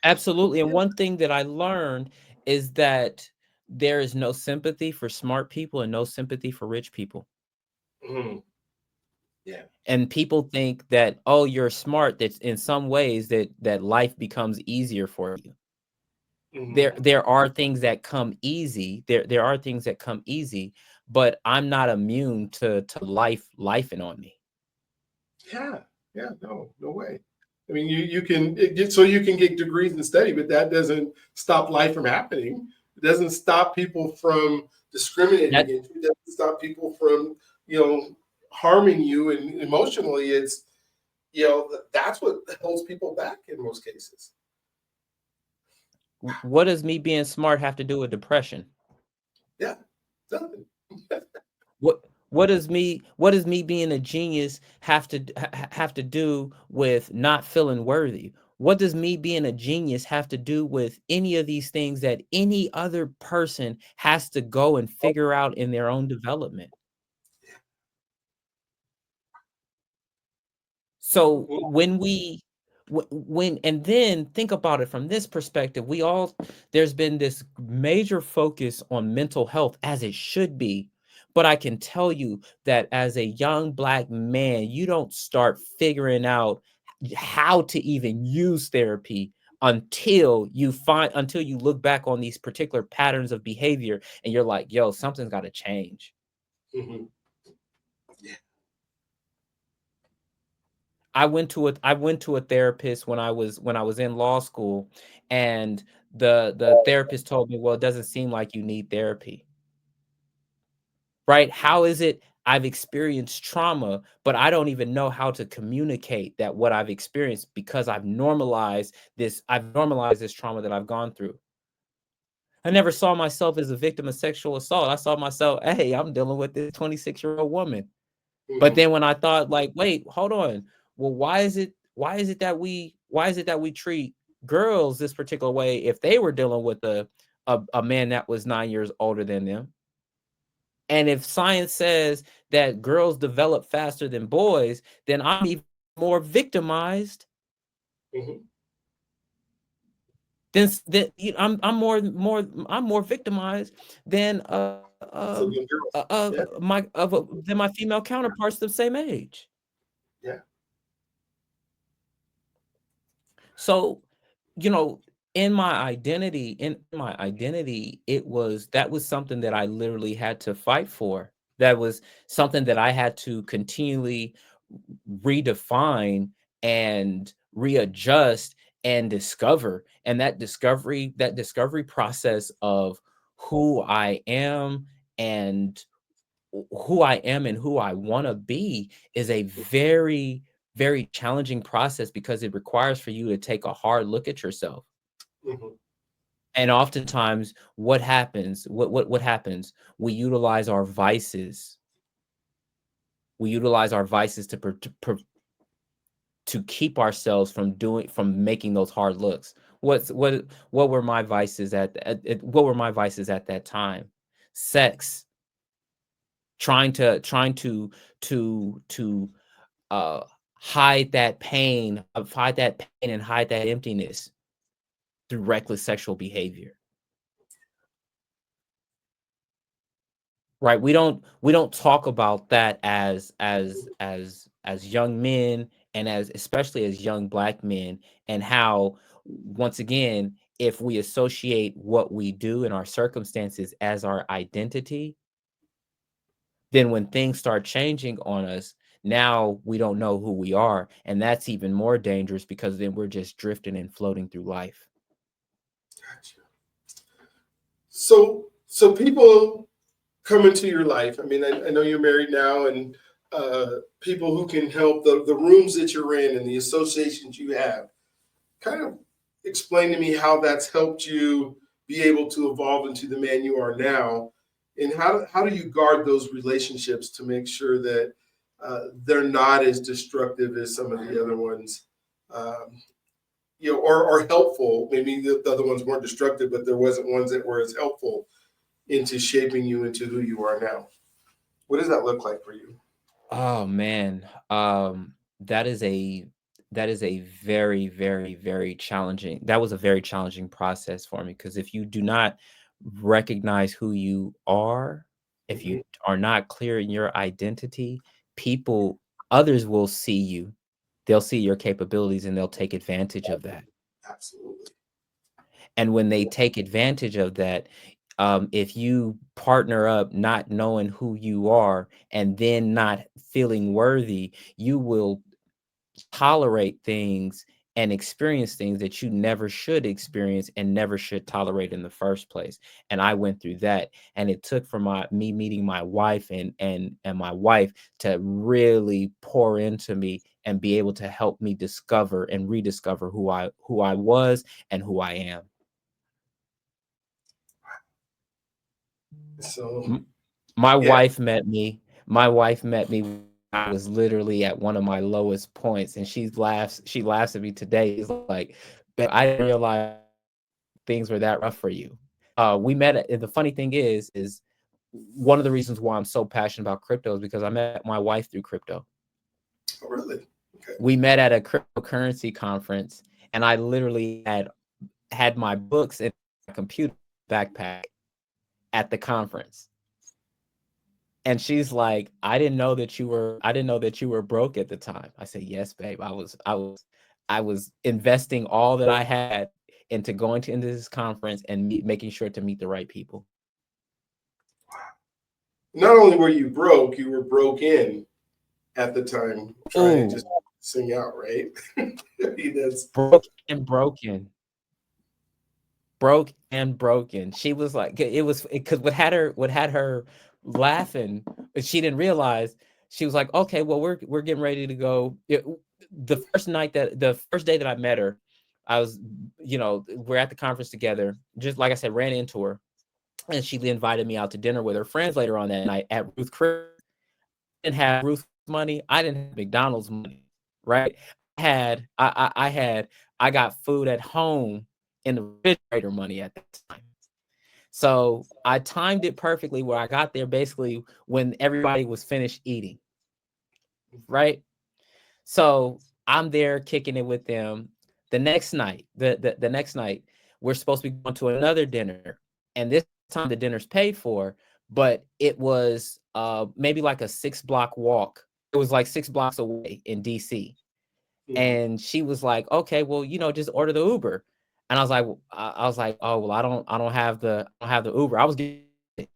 Absolutely. And one thing that I learned is that there is no sympathy for smart people and no sympathy for rich people. Mm, yeah. And people think that, oh, you're smart, that in some ways that life becomes easier for you. Mm, There are things that come easy. There are things that come easy, but I'm not immune to lifing on me. yeah. Yeah. No. No way. I mean, you can get so you can get degrees and study, but that doesn't stop life from happening. It doesn't stop people from discriminating That against you. It doesn't stop people from harming you and emotionally. It's that's what holds people back in most cases. what does me being smart have to do with depression? Yeah. Nothing. What what does me being a genius have to do with not feeling worthy? What does me being a genius have to do with any of these things that any other person has to go and figure out in their own development? So when and then think about it from this perspective, there's been this major focus on mental health as it should be. But I can tell you that as a young black man, you don't start figuring out how to even use therapy until you look back on these particular patterns of behavior and you're like, yo, something's got to change. Mhm. I went to a therapist when I was in law school, and the therapist told me, "Well, it doesn't seem like you need therapy." Right? How is it I've experienced trauma, but I don't even know how to communicate that what I've experienced because I've normalized this trauma that I've gone through. I never saw myself as a victim of sexual assault. I saw myself, hey, I'm dealing with this 26-year-old woman. But Mhm. then when I thought like, wait, hold on. Well, why is it that we treat girls this particular way if they were dealing with a man that was 9 years older than them? And if science says that girls develop faster than boys, then I'm even more victimized Mhm. I'm more victimized than So young girls. Yeah. than my female counterparts the same age. Yeah. So, you know, in my identity, that was something that I literally had to fight for. That was something that I had to continually redefine and readjust and discover. And that discovery process of who I am and who I want to be is a very, very challenging process because it requires for you to take a hard look at yourself. Mhm. And oftentimes, what happens? What happens? We utilize our vices. We utilize our vices to keep ourselves from making those hard looks. What were my vices what were my vices at that time? Sex, trying to uh hide that pain and hide that emptiness through reckless sexual behavior. Right? We don't talk about that as young men, and as especially as young Black men, and how, once again, if we associate what we do and our circumstances as our identity, then when things start changing on us, now we don't know who we are, and that's even more dangerous, because then we're just drifting and floating through life. Gotcha. So people come into your life. I mean, I know you're married now, and people who can help, the rooms that you're in and the associations you have. Kind of explain to me how that's helped you be able to evolve into the man you are now, and how do you guard those relationships to make sure that they're not as destructive as some of the other ones, um, or helpful. Maybe the other ones weren't destructive, but there wasn't ones that were as helpful into shaping you into who you are now. What does that look like for you? Oh man, that is a that is a very, very, very challenging. That was a very challenging process for me, because if you do not recognize who you are, if you Mhm. are not clear in your identity, people, others will see you. They'll see your capabilities and they'll take advantage of that. Absolutely. And when they take advantage of that, if you partner up not knowing who you are and then not feeling worthy, you will tolerate things and experience things that you never should experience and never should tolerate in the first place. And I went through that, and it took for my me meeting my wife, and my wife to really pour into me and be able to help me discover and rediscover who I was and who I am. So M my yeah, wife met me my wife met me when I was literally at one of my lowest points, and she laughs at me today. She's like, "Babe, I didn't realize things were that rough for you." We met at and the funny thing is one of the reasons why I'm so passionate about crypto is because I met my wife through crypto. oh, really? Okay. We met at a cryptocurrency conference, and I literally had my books in my computer backpack at the conference. And she's like, I didn't know that you were broke at the time." I said, "Yes, babe. I was investing all that I had into going to into this conference and making sure to meet the right people." Not only were you broke, you were broke in at the time, trying to just Oh, sing out, right? I mean, that's broke and broken. Broke and broken. She was like, it was because what had her laughing, but she didn't realize. She was like, "Okay, well, we're getting ready to go." The first day that I met her, I was, we're at the conference together. Just like I said, ran into her, and she invited me out to dinner with her friends later on that night at Ruth Chris. Didn't have Ruth money. I didn't have McDonald's money, right? I got food at home in the refrigerator money at that time. So I timed it perfectly where I got there basically when everybody was finished eating, right? So I'm there kicking it with them. The next night, we're supposed to be going to another dinner, and this time the dinner's paid for, but it was maybe like a 6 block walk. It was like 6 blocks away in DC. mhm. And she was like, "Okay, well, just order the Uber." And I was like, "Oh, well, I don't have the Uber." I was getting it.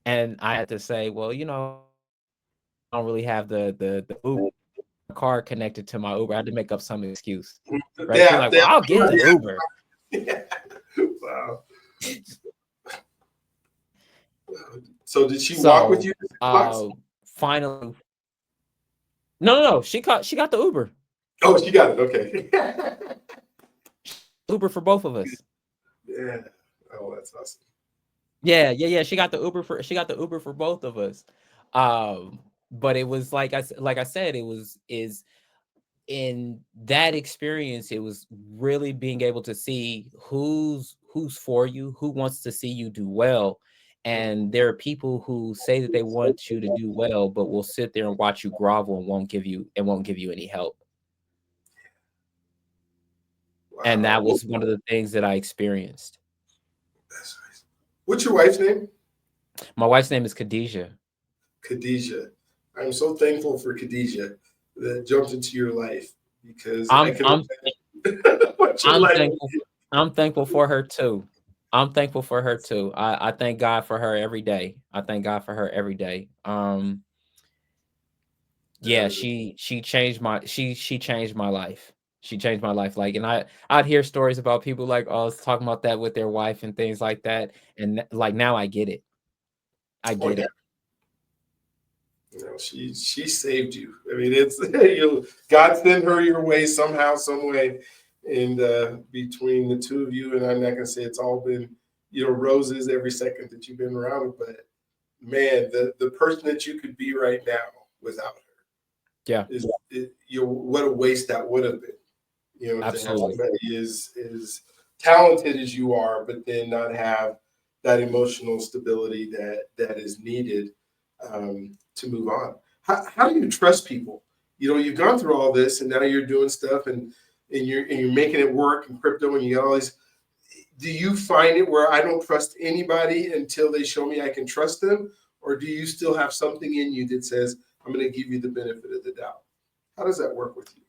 And I had to say, "Well, I don't really have the Uber card connected to my Uber." I had to make up some excuse, right? She's Yeah, like, "Well, yeah, I'll get the Uber." yeah. Wow. So did she walk with So, you to 6 blocks? finally, no, she got the Uber. Oh, she got it. Okay. Uber for both of us. Yeah. Oh, that's awesome. Yeah. She got the Uber for both of us. But it was like I said, it was is in that experience, it was really being able to see who's for you, who wants to see you do well, And there are people who say that they want you to do well, but will sit there and watch you grovel and won't give you any help. And Wow. that was one of the things that I experienced. That's nice. What's your wife's name? My wife's name is Khadijah. Khadijah. I'm so thankful for Khadijah that jumped into your life because I I'm can I'm imagine what your I'm life. thankful. I'm thankful for her too. I'm thankful for her too. I thank God for her every day. I thank God for her every day. That Yeah, is she changed she changed my life. She changed my life. Like, and I'd hear stories about people like, oh, it's talking about that with their wife and things like that. And like now I get it. I oh get yeah. it. She saved you. I mean, it's God sent her your way somehow, some way, and between the two of you, and I'm not gonna say it's all been roses every second that you've been around, but man, the person that you could be right now without her Yeah, what a waste that would have been. To have absolutely. somebody as talented as you are, but then not have that emotional stability that is needed to move on. How do you trust people? You've gone through all this, and now you're doing stuff, and you're making it work in crypto, and you got all these. Do you find it where I don't trust anybody until they show me I can trust them, or do you still have something in you that says I'm going to give you the benefit of the doubt? How does that work with you?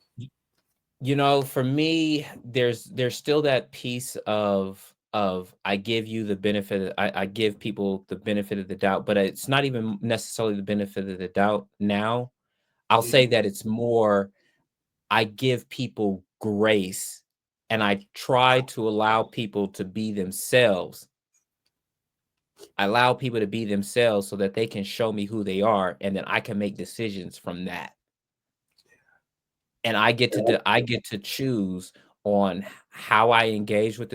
For me, there's still that piece of I give you the benefit. I give people the benefit of the doubt, but it's not even necessarily the benefit of the doubt now. I'll say Mhm. that it's more I give people grace and I try to allow people to be themselves. I allow people to be themselves so that they can show me who they are and then I can make decisions from that. And I get to choose on how I engage with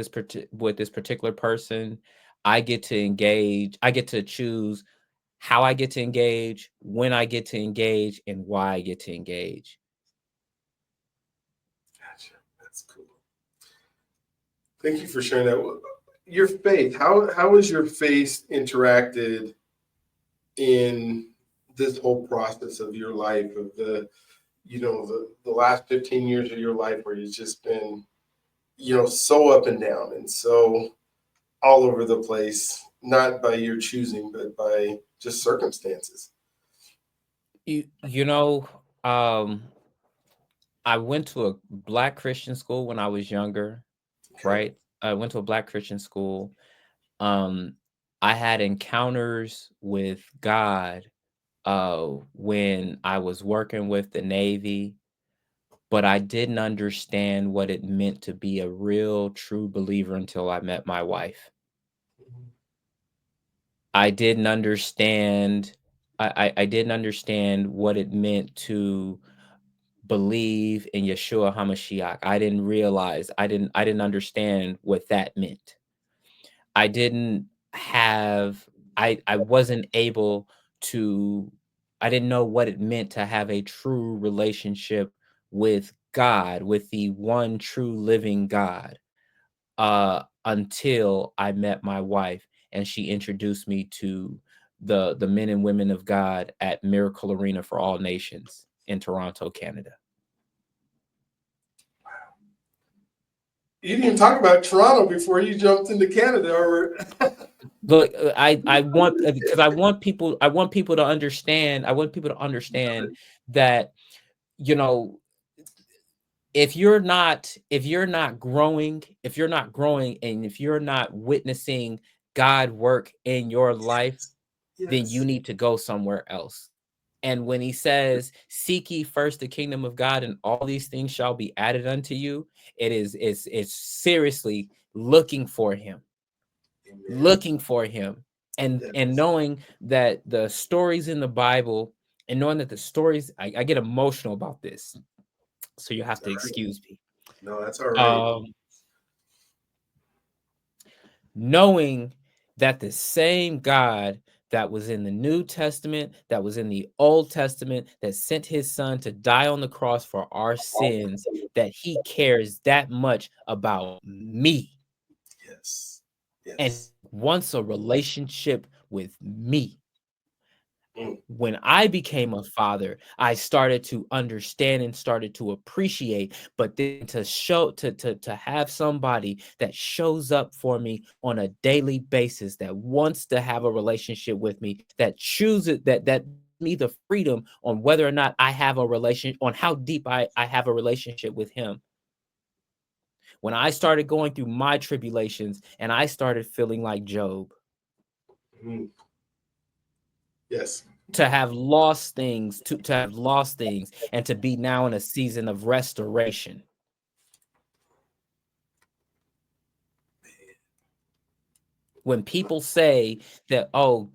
with this particular person. I get to choose how I get to engage, when I get to engage, and why I get to engage. Gotcha. That's cool. Thank you for sharing that. Your faith, how has your faith interacted in this whole process of your life, of the last 15 years of your life where you've just been, so up and down and so all over the place, not by your choosing, but by just circumstances. You know, I went to a black Christian school when I was younger, Okay. right? I went to a black Christian school. Um, I had encounters with God when I was working with the Navy, but I didn't understand what it meant to be a real true believer until I met my wife. I didn't understand I didn't understand what it meant to believe in Yeshua HaMashiach. I didn't realize I didn't understand what that meant. I didn't have I wasn't able to I didn't know what it meant to have a true relationship with God, with the one true living God, until I met my wife and she introduced me to the men and women of God at Miracle Arena for All Nations in Toronto, Canada. You didn't even talk about Toronto before you jumped into Canada, or Look, I want because I want people to understand. I want people to understand that you know if you're not growing, and if you're not witnessing God work in your life, then you yes, need to go somewhere else. And when he says, "Seek ye first the kingdom of God, and all these things shall be added unto you," it's seriously amen. looking for him, That and is knowing that the stories in the Bible, and knowing that the stories, I get emotional about this, so you have all to right. excuse me. No, that's all right. Um, Knowing that the same God that was in the New Testament, that was in the Old Testament, that sent his son to die on the cross for our sins, that he cares that much about me Yes, and yes, wants a relationship with me. Mm. When I became a father, I started to understand and started to appreciate, but then to show to have somebody that shows up for me on a daily basis, that wants to have a relationship with me, that chooses that me the freedom on whether or not I have a relation, on how deep I have a relationship with him. When I started going through my tribulations and I started feeling like Job, Mm. Yes. to have lost things, to have lost things, and to be now in a season of restoration. When people say that, oh,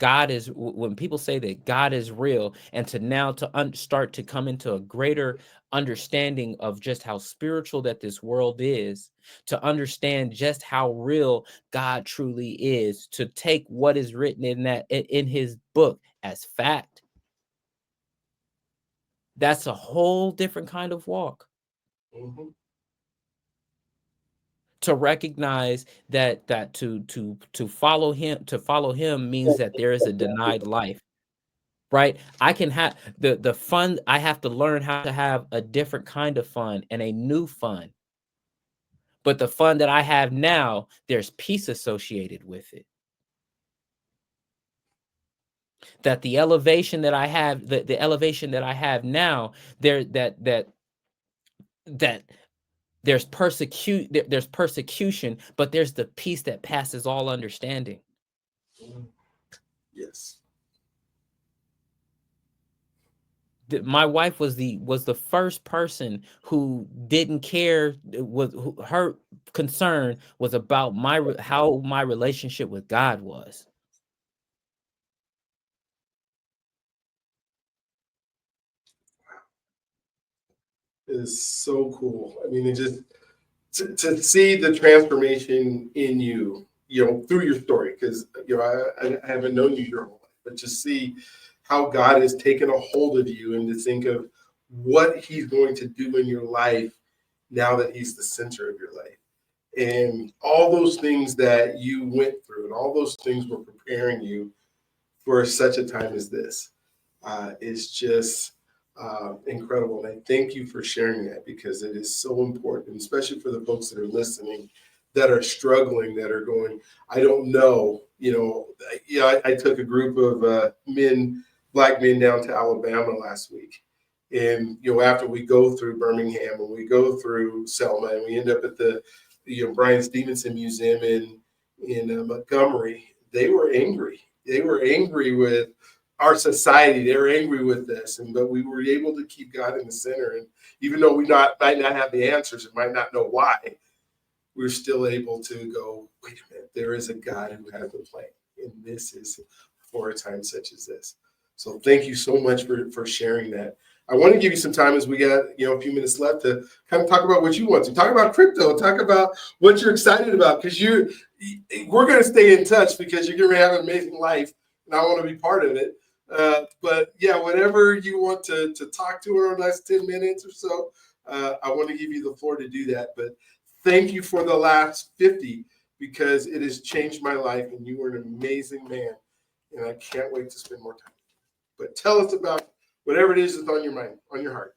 when people say that God is real, and to now start to come into a greater understanding of just how spiritual that this world is, to understand just how real God truly is, to take what is written in his book as fact, that's a whole different kind of walk. Mm-hmm. To recognize that to follow him means that there is a denied life, right? I can have the fun. I have to learn how to have a different kind of fun and a new fun, but the fun that I have now, there's peace associated with it. That the elevation that I have, the elevation that I have now, there that there's persecution, but there's the peace that passes all understanding. Mm. Yes. My wife was the first person who didn't care, her concern was about how my relationship with God was. It is so cool. I mean, it just to see the transformation in you, through your story, because I haven't known you your whole life, but to see how God has taken a hold of you and to think of what He's going to do in your life now that He's the center of your life. And all those things that you went through, and all those things were preparing you for such a time as this, is just incredible. And I thank you for sharing that because it is so important, especially for the folks that are listening, that are struggling, that are going, I don't know. I took a group of black men down to Alabama last week. And, after we go through Birmingham and we go through Selma and we end up at the, Brian Stevenson Museum in Montgomery, they were angry. They were angry with our society. They were angry with this, but we were able to keep God in the center. And even though might not have the answers and might not know why, we're still able to go, wait a minute, there is a God who has a plan, and this is for a time such as this. So thank you so much for sharing that. I want to give you some time as we got a few minutes left to kind of talk about what you want to talk about crypto, talk about what you're excited about, because we're going to stay in touch because you're going to have an amazing life, and I want to be part of it. But yeah, whatever you want to talk to her in the last 10 minutes or so, I want to give you the floor to do that. But thank you for the last 50 because it has changed my life, and you were an amazing man, and I can't wait to spend more time. But tell us about whatever it is that's on your mind, on your heart.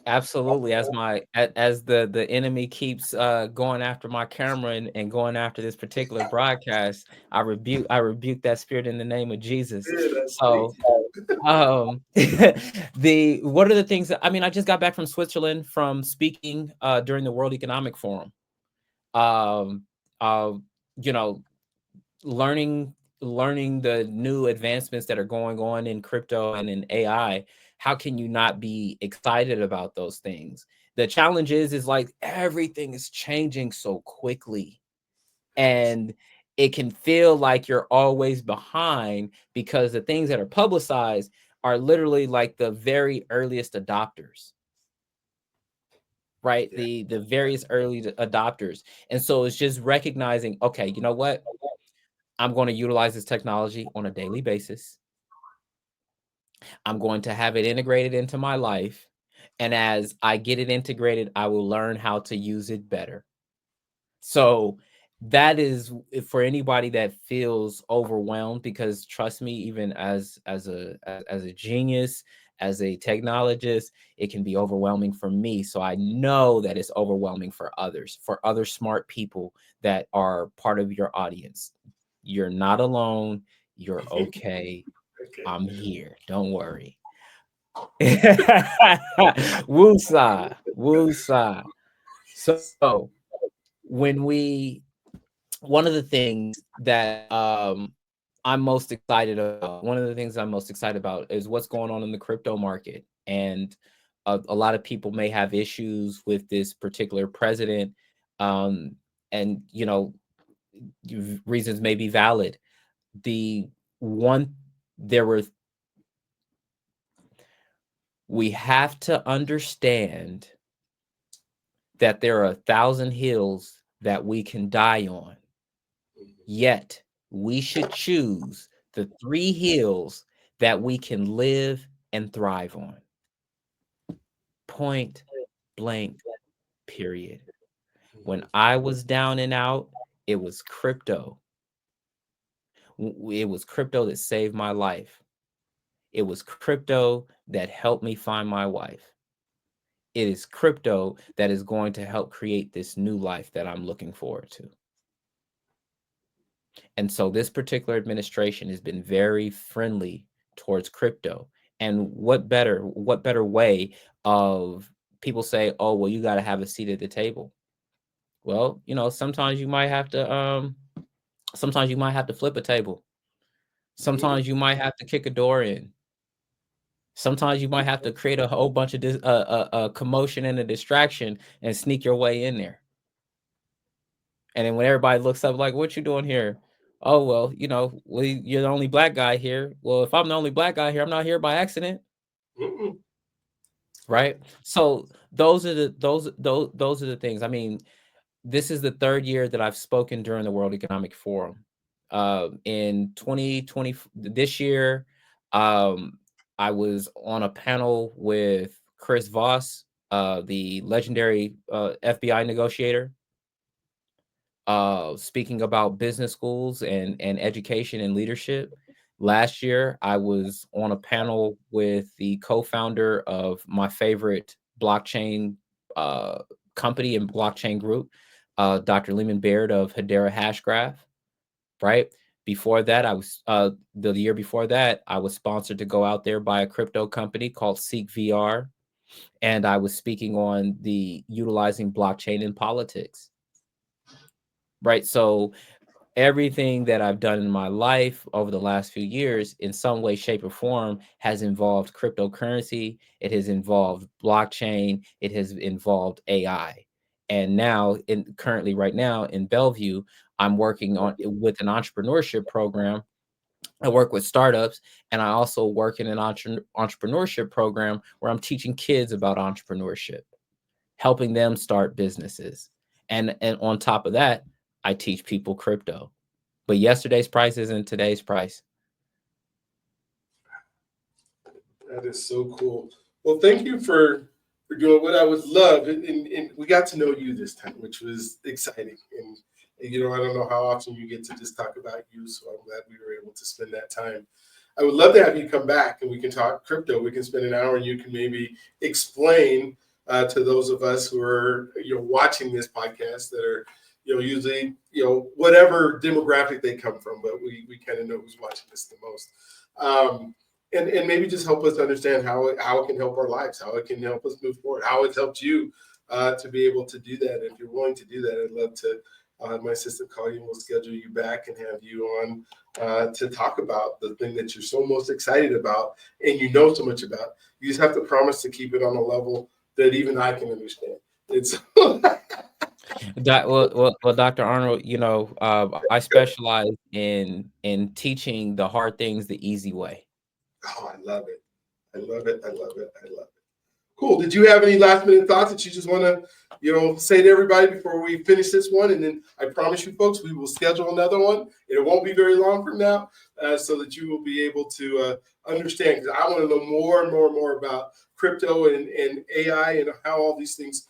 Absolutely. As the enemy keeps going after my camera and going after this particular broadcast, I rebuke that spirit in the name of Jesus. Thank So you. the what are the things that, I mean, I just got back from Switzerland from speaking during the World Economic Forum. Um uh you know, learning learning the new advancements that are going on in crypto and in AI. How can you not be excited about those things? The challenge is like everything is changing so quickly, and it can feel like you're always behind because the things that are publicized are literally like the very earliest adopters, right? Yeah. The various early adopters. And so it's just recognizing, okay, you know what? I'm going to utilize this technology on a daily basis. I'm going to have it integrated into my life. And as I get it integrated, I will learn how to use it better. So that is for anybody that feels overwhelmed, because trust me, even as a genius, as a technologist, it can be overwhelming for me. So I know that it's overwhelming for others, for other smart people that are part of your audience. You're not alone. You're okay. Okay. I'm here. Don't worry. Woosah. Woosah. So when we one of the things that I'm most excited about, one of the things I'm most excited about is what's going on in the crypto market. And a lot of people may have issues with this particular president. Um, and, reasons may be valid. The one, there were, we have to understand that there are 1,000 hills that we can die on. Yet we should choose the 3 hills that we can live and thrive on. Point blank, period. When I was down and out, it was crypto. It was crypto that saved my life. It was crypto that helped me find my wife. It is crypto that is going to help create this new life that I'm looking forward to. And so this particular administration has been very friendly towards crypto. And what better way of people say, oh, well, you got to have a seat at the table. Well, sometimes you might have to flip a table. Mhm. Sometimes you might have to kick a door in. Sometimes you might have to create a whole bunch of commotion and a distraction and sneak your way in there. And then when everybody looks up, like, what you doing here? Oh, well, you're the only black guy here. Well, if I'm the only black guy here, I'm not here by accident, Mm-mm. right? So those are the things. I mean, this is the third year that I've spoken during the World Economic Forum. In 2020, this year, um, I was on a panel with Chris Voss, the legendary FBI negotiator, speaking about business schools and education and leadership. Last year, I was on a panel with the co-founder of my favorite blockchain uh, company and blockchain group, Dr. Lehman Baird of Hedera Hashgraph. Right before that, the year before that, I was sponsored to go out there by a crypto company called Seek VR, and I was speaking on the utilizing blockchain in politics. Right, so everything that I've done in my life over the last few years, in some way, shape, or form, has involved cryptocurrency. It has involved blockchain. It has involved AI. And now, currently, right now in Bellevue, I'm working on with an entrepreneurship program. I work with startups, and I also work in an entrepreneurship program where I'm teaching kids about entrepreneurship, helping them start businesses. And on top of that, I teach people crypto. But yesterday's price isn't today's price. That is so cool. Well, thank you for doing what I would love, and we got to know you this time, which was exciting. And I don't know how often you get to just talk about you, so I'm glad we were able to spend that time. I would love to have you come back and we can talk crypto. We can spend an hour and you can maybe explain to those of us who are watching this podcast that are usually whatever demographic they come from, but we kind of know who's watching this the most. And maybe just help us understand how it can help our lives, how it can help us move forward, how it's helped you to be able to do that. If you're willing to do that, I'd love to have my assistant call you and we'll schedule you back and have you on to talk about the thing that you're so most excited about and so much about. You just have to promise to keep it on a level that even I can understand. It's Well, Dr. Arnold, I specialize in teaching the hard things the easy way. oh, I love it. I love it. I love it. I love it. Cool. Did you have any last minute thoughts that you just want to, say to everybody before we finish this one? And then I promise you, folks, we will schedule another one. It won't be very long from now, so that you will be able to understand. Because I want to know more and more and more about crypto and AI and how all these things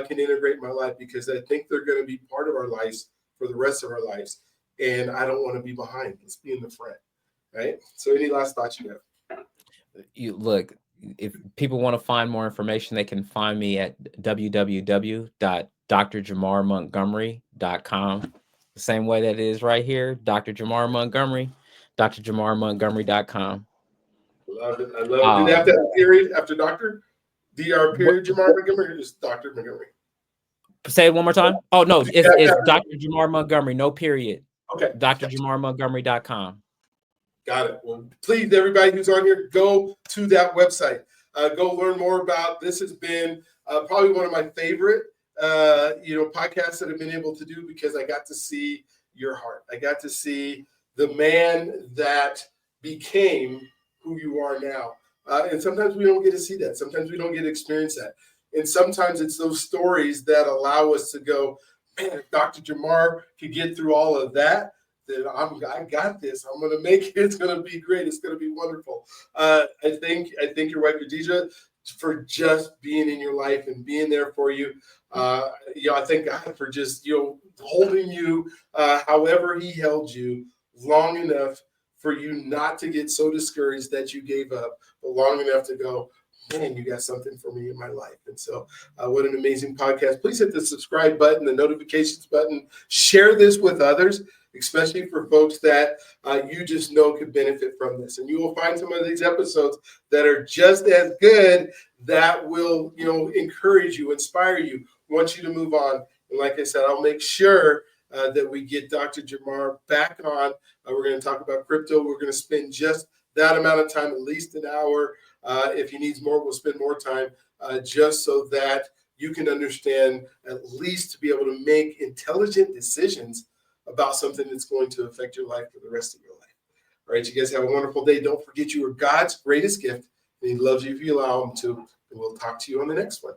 can integrate my life. Because I think they're going to be part of our lives for the rest of our lives. And I don't want to be behind. Let's be in the front, right? So any last thoughts you have? You look, if people want to find more information, they can find me at www.drjamarmontgomery.com. The same way that it is right here, Dr. Jamar Montgomery, drjamarmontgomery.com. Love it. I love it. Do they have to have a period after doctor? DR period Jamar Montgomery, or just Dr. Montgomery? Say it one more time. Oh, no, it's Dr. Jamar Montgomery, no period. Okay. drjamarmontgomery.com. Got it. Well, please, everybody who's on here, go to that website. Go learn more about. This has been probably one of my favorite, podcasts that I've been able to do, because I got to see your heart. I got to see the man that became who you are now. And sometimes we don't get to see that. Sometimes we don't get to experience that. And sometimes it's those stories that allow us to go, man, if Dr. Jamar could get through all of that, then I got this. I'm going to make it. It's going to be great. It's going to be wonderful. I thank your wife, Khadijah, for just being in your life and being there for you. I thank God for just, holding you however he held you long enough for you not to get so discouraged that you gave up, but long enough to go, man, you got something for me in my life. And so what an amazing podcast. Please hit the subscribe button, the notifications button. Share this with others, especially for folks that you just know could benefit from this. And you will find some of these episodes that are just as good, that will, encourage you, inspire you, want you to move on. And like I said, I'll make sure that we get Dr. Jamar back on. We're going to talk about crypto. We're going to spend just that amount of time, at least an hour. If he needs more, we'll spend more time, just so that you can understand, at least to be able to make intelligent decisions about something that's going to affect your life for the rest of your life. All right, you guys have a wonderful day. Don't forget, you are God's greatest gift, and he loves you if you allow him to. And we'll talk to you on the next one.